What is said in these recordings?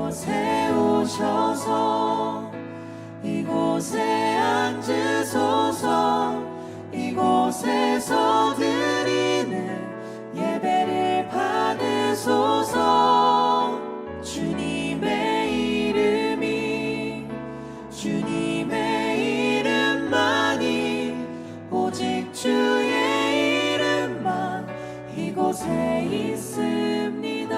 이곳에 오셔서 이곳에 앉으소서. 이곳에서 드리는 예배를 받으소서. 주님의 이름만이 오직 주의 이름만 이곳에 있습니다.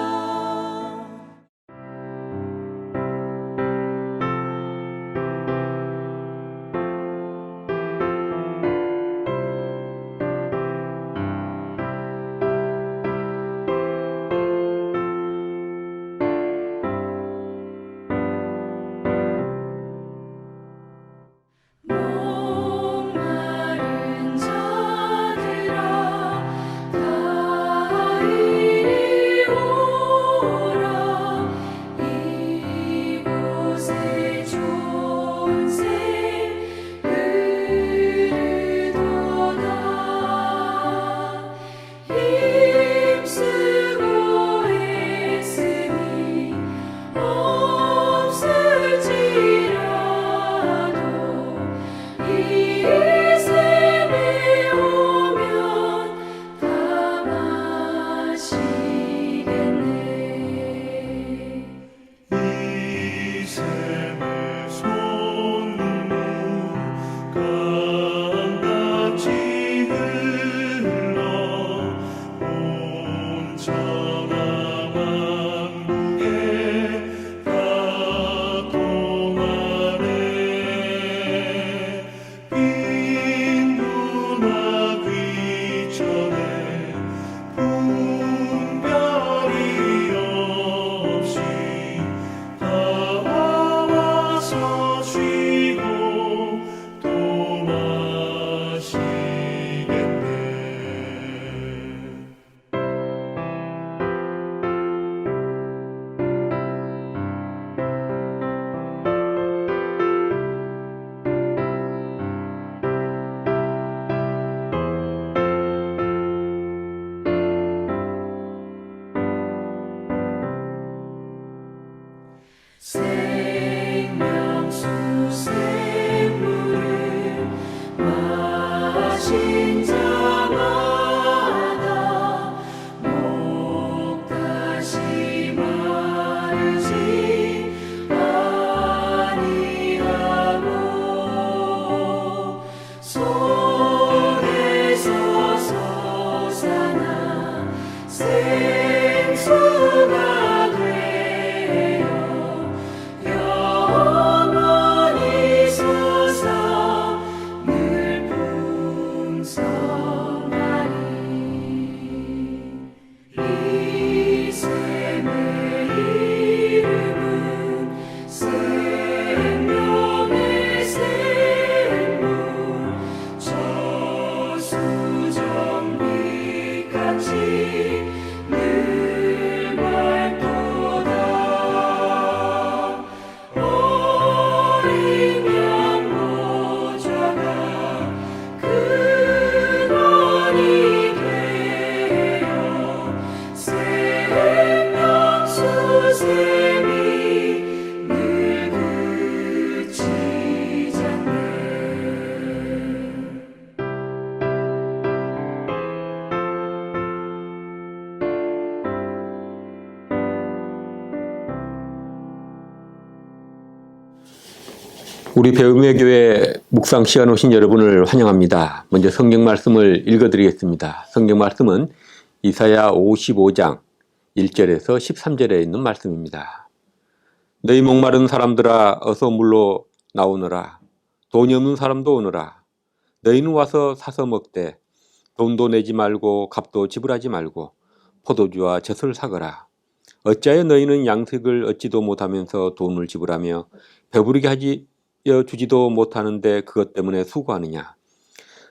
목마른 자들아 다 이리 오라. 이곳에 좋은 샘 흐르도다. 힘쓰고 애쓰니 없을지라도 이 샘에 오면 다 마시겠네. 이 샘의 손눈물 강같이 흘러 온 천하 만국에 다 통하네. 빈누나귀 전에 분별이 없이 다 와서 쉬고 또 마시겠네. 생명수 샘물을 마신 자마다 목 다시 마르지 아니하고 손에서 솟아나 생수가 되어 영원히 솟아 늘 풍성하리. 이 샘의 이름은 생명의 샘물. 저수정빛같이 늘 맑도다. 어린 양 모자가 근원이 되어 생명수 샘이 늘 그치지 않네. 우리 배움의 교회 묵상 시간 오신 여러분을 환영합니다. 먼저 성경 말씀을 읽어드리겠습니다. 성경 말씀은 이사야 55장 1절에서 13절에 있는 말씀입니다. 너희 목마른 사람들아 어서 물로 나오너라. 돈이 없는 사람도 오너라. 너희는 와서 사서 먹되 돈도 내지 말고 값도 지불하지 말고 포도주와 젖을 사거라. 어찌하여 너희는 양식을 얻지도 못하면서 돈을 지불하며 배부르게 하지 주지도 못하는데 그것 때문에 수고하느냐.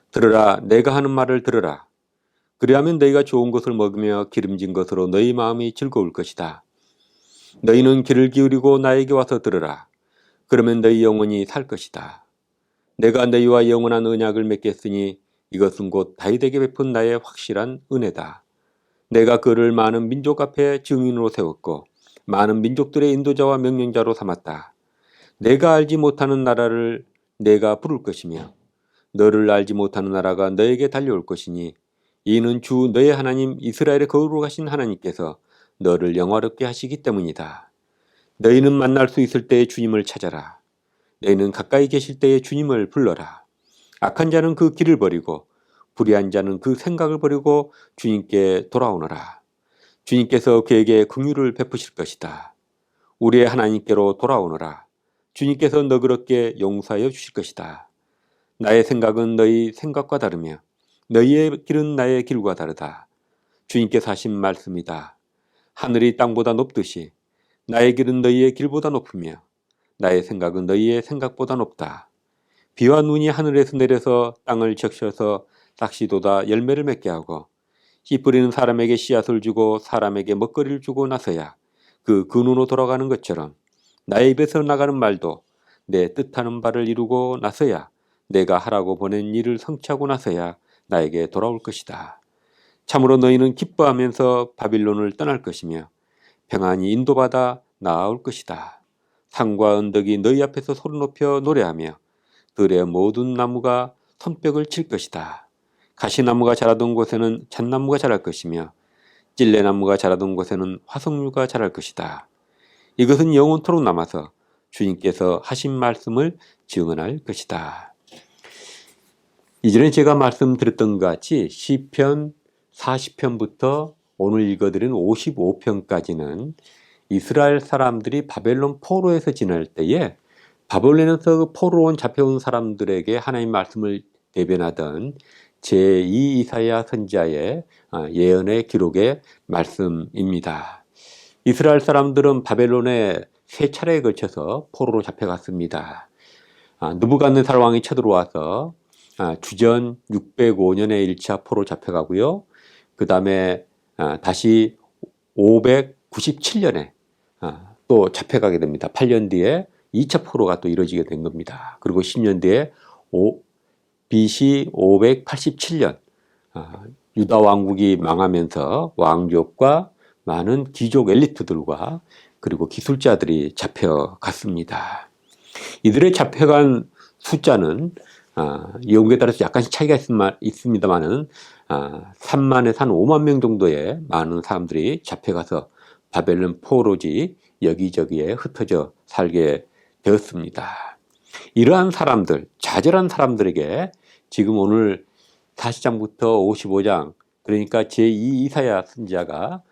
들으라. 내가 하는 말을 들으라. 그리하면 너희가 좋은 것을 먹으며 기름진 것으로 너희 마음이 즐거울 것이다. 너희는 귀를 기울이고 나에게 와서 들으라. 그러면 너희 영혼이 살 것이다. 내가 너희와 영원한 언약을 맺겠으니 이것은 곧 다윗에게 베푼 나의 확실한 은혜다. 내가 그를 많은 민족 앞에 증인으로 세웠고 많은 민족들의 인도자와 명령자로 삼았다. 내가 알지 못하는 나라를 내가 부를 것이며 너를 알지 못하는 나라가 너에게 달려올 것이니 이는 주 너의 하나님 이스라엘의 거룩하신 하나님께서 너를 영화롭게 하시기 때문이다. 너희는 만날 수 있을 때에 주님을 찾아라. 너희는 가까이 계실 때에 주님을 불러라. 악한 자는 그 길을 버리고 불의한 자는 그 생각을 버리고 주님께 돌아오너라. 주님께서 그에게 긍휼을 베푸실 것이다. 우리의 하나님께로 돌아오너라. 주님께서 너그럽게 용서하여 주실 것이다. 나의 생각은 너희 생각과 다르며 너희의 길은 나의 길과 다르다. 주님께서 하신 말씀이다. 하늘이 땅보다 높듯이 나의 길은 너희의 길보다 높으며 나의 생각은 너희의 생각보다 높다. 비와 눈이 하늘에서 내려서 땅을 적셔서 닥시도다 열매를 맺게 하고 씨 뿌리는 사람에게 씨앗을 주고 사람에게 먹거리를 주고 나서야 그 근원으로 돌아가는 것처럼 나의 입에서 나가는 말도 내 뜻하는 바를 이루고 나서야 내가 하라고 보낸 일을 성취하고 나서야 나에게 돌아올 것이다. 참으로 너희는 기뻐하면서 바빌론을 떠날 것이며 평안히 인도받아 나아올 것이다. 산과 언덕이 너희 앞에서 소리 높여 노래하며 들의 모든 나무가 손뼉을 칠 것이다. 가시나무가 자라던 곳에는 잣나무가 자랄 것이며 찔레나무가 자라던 곳에는 화석류가 자랄 것이다. 이것은 영원토록 남아서 주님께서 하신 말씀을 증언할 것이다. 이전에 제가 말씀드렸던 것 같이 시편 40편부터 오늘 읽어드린 55편까지는 이스라엘 사람들이 바벨론 포로에서 지낼 때에 바벨론에서 포로로 잡혀온 사람들에게 하나님 말씀을 대변하던 제2 이사야 선지자의 예언의 기록의 말씀입니다. 이스라엘 사람들은 바벨론에 세 차례에 걸쳐서 포로로 잡혀갔습니다. 느부갓네살 왕이 쳐들어와서 주전 605년에 1차 포로 잡혀가고요. 그 다음에 다시 597년에 또 잡혀가게 됩니다. 8년 뒤에 2차 포로가 또 이루어지게 된 겁니다. 그리고 10년 뒤에 BC 587년 유다 왕국이 망하면서 왕족과 많은 귀족 엘리트들과 그리고 기술자들이 잡혀갔습니다. 이들의 잡혀간 숫자는 영국에 따라서 약간씩 차이가 있습니다만은 3만에서 한 5만 명 정도의 많은 사람들이 잡혀가서 바벨론 포로지 여기저기에 흩어져 살게 되었습니다. 이러한 사람들, 좌절한 사람들에게 지금 오늘 40장부터 55장, 그러니까 제2 이사야 선지자가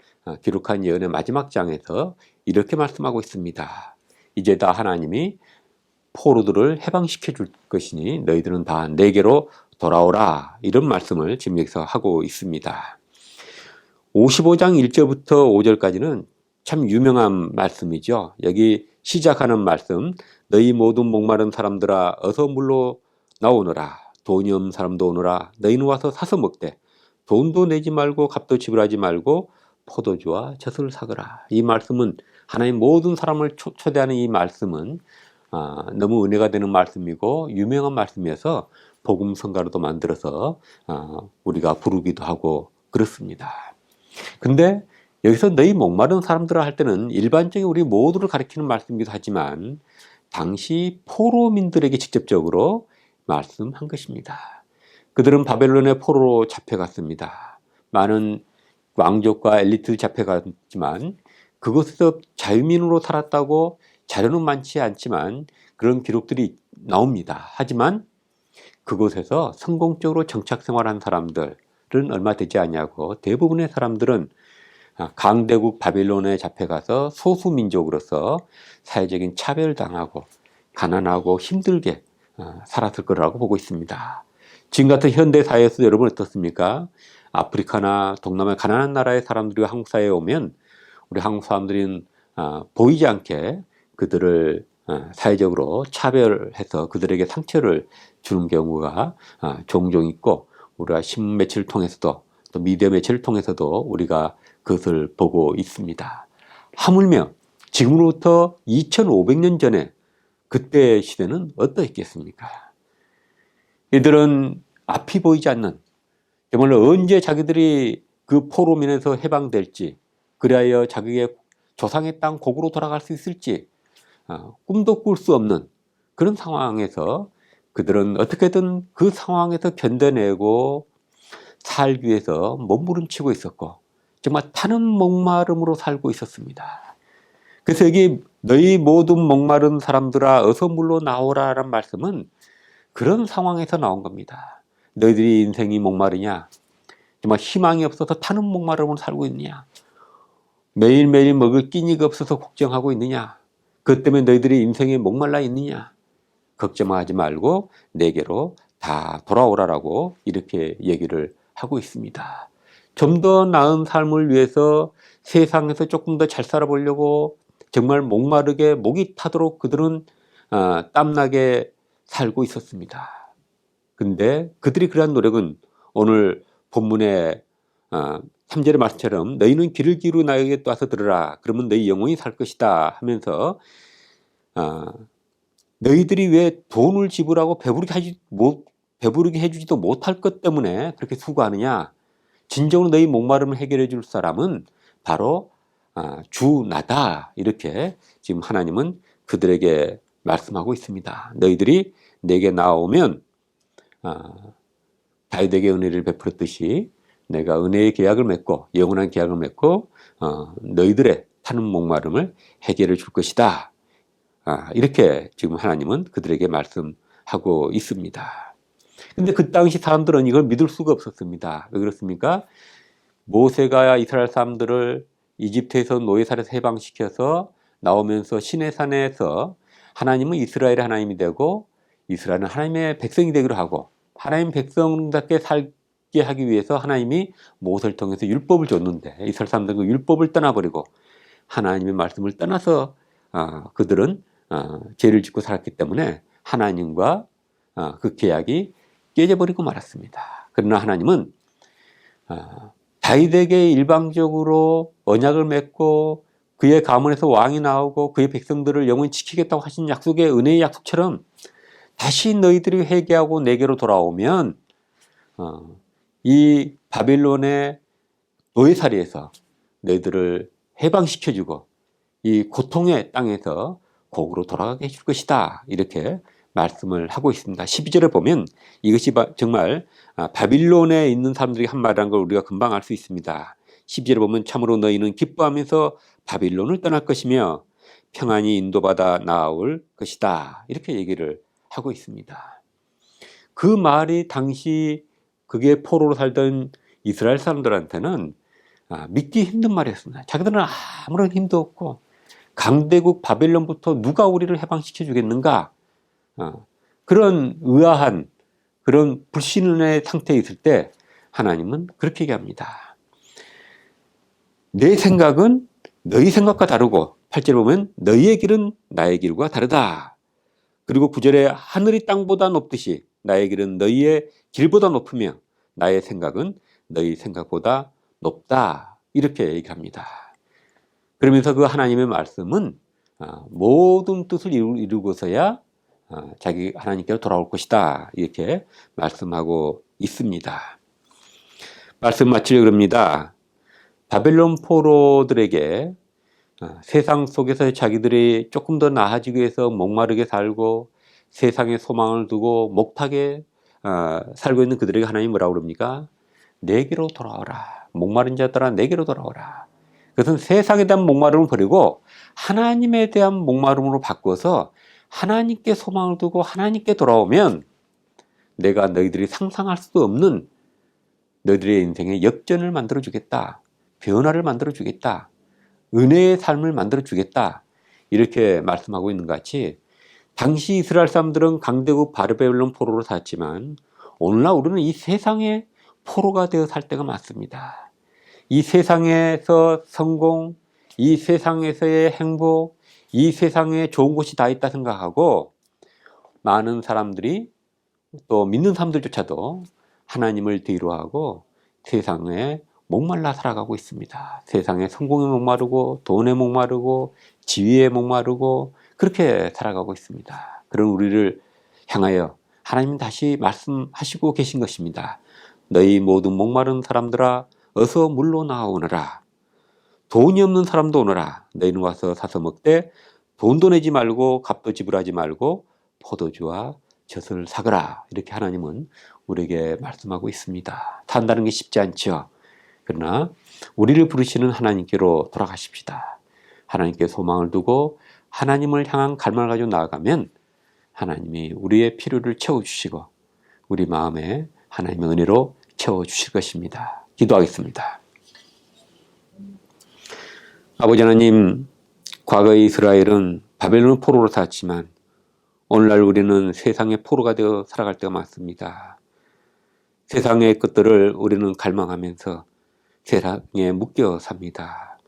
기록한 예언의 마지막 장에서 이렇게 말씀하고 있습니다. 이제 다 하나님이 포로들을 해방시켜 줄 것이니 너희들은 다 내게로 돌아오라, 이런 말씀을 지금 여기서 하고 있습니다. 55장 1절부터 5절까지는 참 유명한 말씀이죠. 여기 시작하는 말씀, 너희 모든 목마른 사람들아 어서 물로 나오너라. 돈이 없는 사람도 오너라. 너희는 와서 사서 먹되 돈도 내지 말고 값도 지불하지 말고 포도주와 젖을 사거라. 이 말씀은 하나님 모든 사람을 초대하는 이 말씀은 너무 은혜가 되는 말씀이고 유명한 말씀이어서 복음성가로도 만들어서 우리가 부르기도 하고 그렇습니다. 근데 여기서 너희 목마른 사람들아 할 때는 일반적인 우리 모두를 가리키는 말씀이기도 하지만 당시 포로민들에게 직접적으로 말씀한 것입니다. 그들은 바벨론의 포로로 잡혀갔습니다. 많은 왕족과 엘리트 잡혀갔지만 그곳에서 자유민으로 살았다고 자료는 많지 않지만 그런 기록들이 나옵니다. 하지만 그곳에서 성공적으로 정착 생활한 사람들은 얼마 되지 않냐고, 대부분의 사람들은 강대국 바벨론에 잡혀가서 소수민족으로서 사회적인 차별당하고 가난하고 힘들게 살았을 거라고 보고 있습니다. 지금 같은 현대 사회에서 여러분 어떻습니까? 아프리카나 동남아 가난한 나라의 사람들이 한국 사회에 오면 우리 한국 사람들은 보이지 않게 그들을 사회적으로 차별해서 그들에게 상처를 주는 경우가 종종 있고, 우리가 신문 매체를 통해서도 또 미디어 매체를 통해서도 우리가 그것을 보고 있습니다. 하물며 지금으로부터 2500년 전에 그때의 시대는 어떠했겠습니까? 이들은 앞이 보이지 않는, 정말로 언제 자기들이 그 포로민에서 해방될지, 그리하여 자기의 조상의 땅 고국으로 돌아갈 수 있을지 꿈도 꿀 수 없는 그런 상황에서 그들은 어떻게든 그 상황에서 견뎌내고 살기 위해서 몸부림치고 있었고 정말 타는 목마름으로 살고 있었습니다. 그래서 여기 너희 모든 목마른 사람들아 어서 물로 나오라라는 말씀은 그런 상황에서 나온 겁니다. 너희들이 인생이 목마르냐? 정말 희망이 없어서 타는 목마름으로 살고 있느냐? 매일매일 먹을 끼니가 없어서 걱정하고 있느냐? 그것 때문에 너희들이 인생에 목말라 있느냐? 걱정하지 말고 내게로 다 돌아오라라고 이렇게 얘기를 하고 있습니다. 좀 더 나은 삶을 위해서 세상에서 조금 더 잘 살아보려고 정말 목마르게 목이 타도록 그들은 땀나게 살고 있었습니다. 근데 그들이 그러한 노력은 오늘 본문의 3절의 말씀처럼 너희는 귀를 기울여 나에게 와서 들으라. 그러면 너희 영혼이 살 것이다 하면서 너희들이 왜 돈을 지불하고 배부르게 해주지도 못할 것 때문에 그렇게 수고하느냐. 진정으로 너희 목마름을 해결해 줄 사람은 바로 주 나다. 이렇게 지금 하나님은 그들에게 말씀하고 있습니다. 너희들이 내게 나오면 다윗에게 은혜를 베풀었듯이 내가 은혜의 계약을 맺고 영원한 계약을 맺고 너희들의 타는 목마름을 해결해 줄 것이다. 이렇게 지금 하나님은 그들에게 말씀하고 있습니다. 근데 그 당시 사람들은 이걸 믿을 수가 없었습니다. 왜 그렇습니까? 모세가 이스라엘 사람들을 이집트에서 노예살에서 해방시켜서 나오면서 시내산에서 하나님은 이스라엘의 하나님이 되고 이스라엘은 하나님의 백성이 되기로 하고 하나님 백성답게 살게 하기 위해서 하나님이 모세를 통해서 율법을 줬는데 이스라엘 사람들은 그 율법을 떠나버리고 하나님의 말씀을 떠나서 그들은 죄를 짓고 살았기 때문에 하나님과 그 계약이 깨져버리고 말았습니다. 그러나 하나님은 다윗에게 일방적으로 언약을 맺고 그의 가문에서 왕이 나오고 그의 백성들을 영원히 지키겠다고 하신 약속의 은혜의 약속처럼 다시 너희들이 회개하고 내게로 돌아오면 이 바빌론의 노예살이에서 너희들을 해방시켜주고 이 고통의 땅에서 고국으로 돌아가게 해줄 것이다. 이렇게 말씀을 하고 있습니다. 12절에 보면 이것이 정말 바빌론에 있는 사람들이 한 말이라는 걸 우리가 금방 알 수 있습니다. 12절에 보면 참으로 너희는 기뻐하면서 바빌론을 떠날 것이며 평안히 인도받아 나올 것이다. 이렇게 얘기를 하고 있습니다. 그 말이 당시 그게 포로로 살던 이스라엘 사람들한테는 믿기 힘든 말이었습니다. 자기들은 아무런 힘도 없고 강대국 바벨론부터 누가 우리를 해방시켜 주겠는가? 그런 의아한 그런 불신의 상태에 있을 때 하나님은 그렇게 얘기합니다. 내 생각은 너희 생각과 다르고 8절에 보면 너희의 길은 나의 길과 다르다. 그리고 9절에 하늘이 땅보다 높듯이 나의 길은 너희의 길보다 높으며 나의 생각은 너희 생각보다 높다. 이렇게 얘기합니다. 그러면서 그 하나님의 말씀은 모든 뜻을 이루고서야 자기 하나님께로 돌아올 것이다. 이렇게 말씀하고 있습니다. 말씀 마치려고 합니다. 바벨론 포로들에게 세상 속에서 자기들이 조금 더 나아지기 위해서 목마르게 살고 세상에 소망을 두고 목타게 살고 있는 그들에게 하나님이 뭐라고 그럽니까? 내게로 돌아오라. 목마른 자들아 내게로 돌아오라. 그것은 세상에 대한 목마름을 버리고 하나님에 대한 목마름으로 바꿔서 하나님께 소망을 두고 하나님께 돌아오면 내가 너희들이 상상할 수도 없는 너희들의 인생에 역전을 만들어 주겠다. 변화를 만들어 주겠다. 은혜의 삶을 만들어 주겠다. 이렇게 말씀하고 있는 것 같이 당시 이스라엘 사람들은 강대국 바벨론 포로로 살았지만 오늘날 우리는 이 세상의 포로가 되어 살 때가 많습니다. 이 세상에서 성공, 이 세상에서의 행복, 이 세상에 좋은 곳이 다 있다 생각하고 많은 사람들이 또 믿는 사람들조차도 하나님을 뒤로하고 세상에 목말라 살아가고 있습니다. 세상에 성공에 목마르고 돈에 목마르고 지위에 목마르고 그렇게 살아가고 있습니다. 그런 우리를 향하여 하나님은 다시 말씀하시고 계신 것입니다. 너희 모든 목마른 사람들아 어서 물로 나오너라. 돈이 없는 사람도 오너라. 너희는 와서 사서 먹되 돈도 내지 말고 값도 지불하지 말고 포도주와 젖을 사거라. 이렇게 하나님은 우리에게 말씀하고 있습니다. 산다는 게 쉽지 않죠. 그러나 우리를 부르시는 하나님께로 돌아가십시다. 하나님께 소망을 두고 하나님을 향한 갈망을 가지고 나아가면 하나님이 우리의 필요를 채워주시고 우리 마음에 하나님의 은혜로 채워주실 것입니다. 기도하겠습니다. 아버지 하나님, 과거의 이스라엘은 바벨론 포로로 살았지만 오늘날 우리는 세상의 포로가 되어 살아갈 때가 많습니다. 세상의 것들을 우리는 갈망하면서 세상에 묶여 삽니다.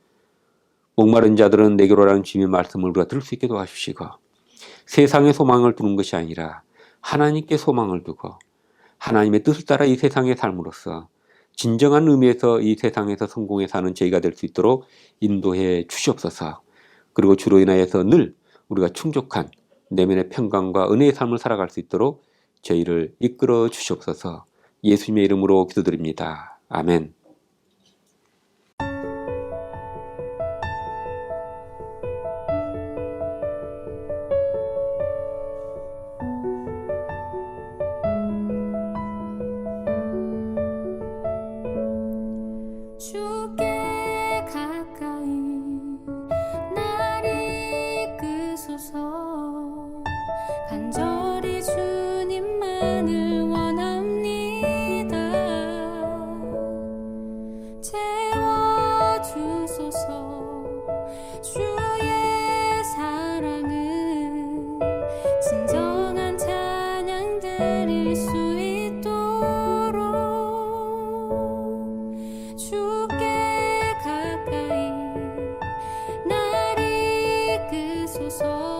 목마른 자들은 내게로 오라는 주님의 말씀을 우리가 들을 수 있게 도와주시고 세상의 소망을 두는 것이 아니라 하나님께 소망을 두고 하나님의 뜻을 따라 이 세상의 삶으로서 진정한 의미에서 이 세상에서 성공해 사는 저희가 될 수 있도록 인도해 주시옵소서. 그리고 주로 인하여서 늘 우리가 충족한 내면의 평강과 은혜의 삶을 살아갈 수 있도록 저희를 이끌어 주시옵소서. 예수님의 이름으로 기도드립니다. 아멘. 주께 가까이 날 이끄소서. 간절히 주님만을 원합니다. 채워주소서. 주의 사랑은 진정한 찬양 드릴 수 있도록 주께 가까이 날 이끄소서.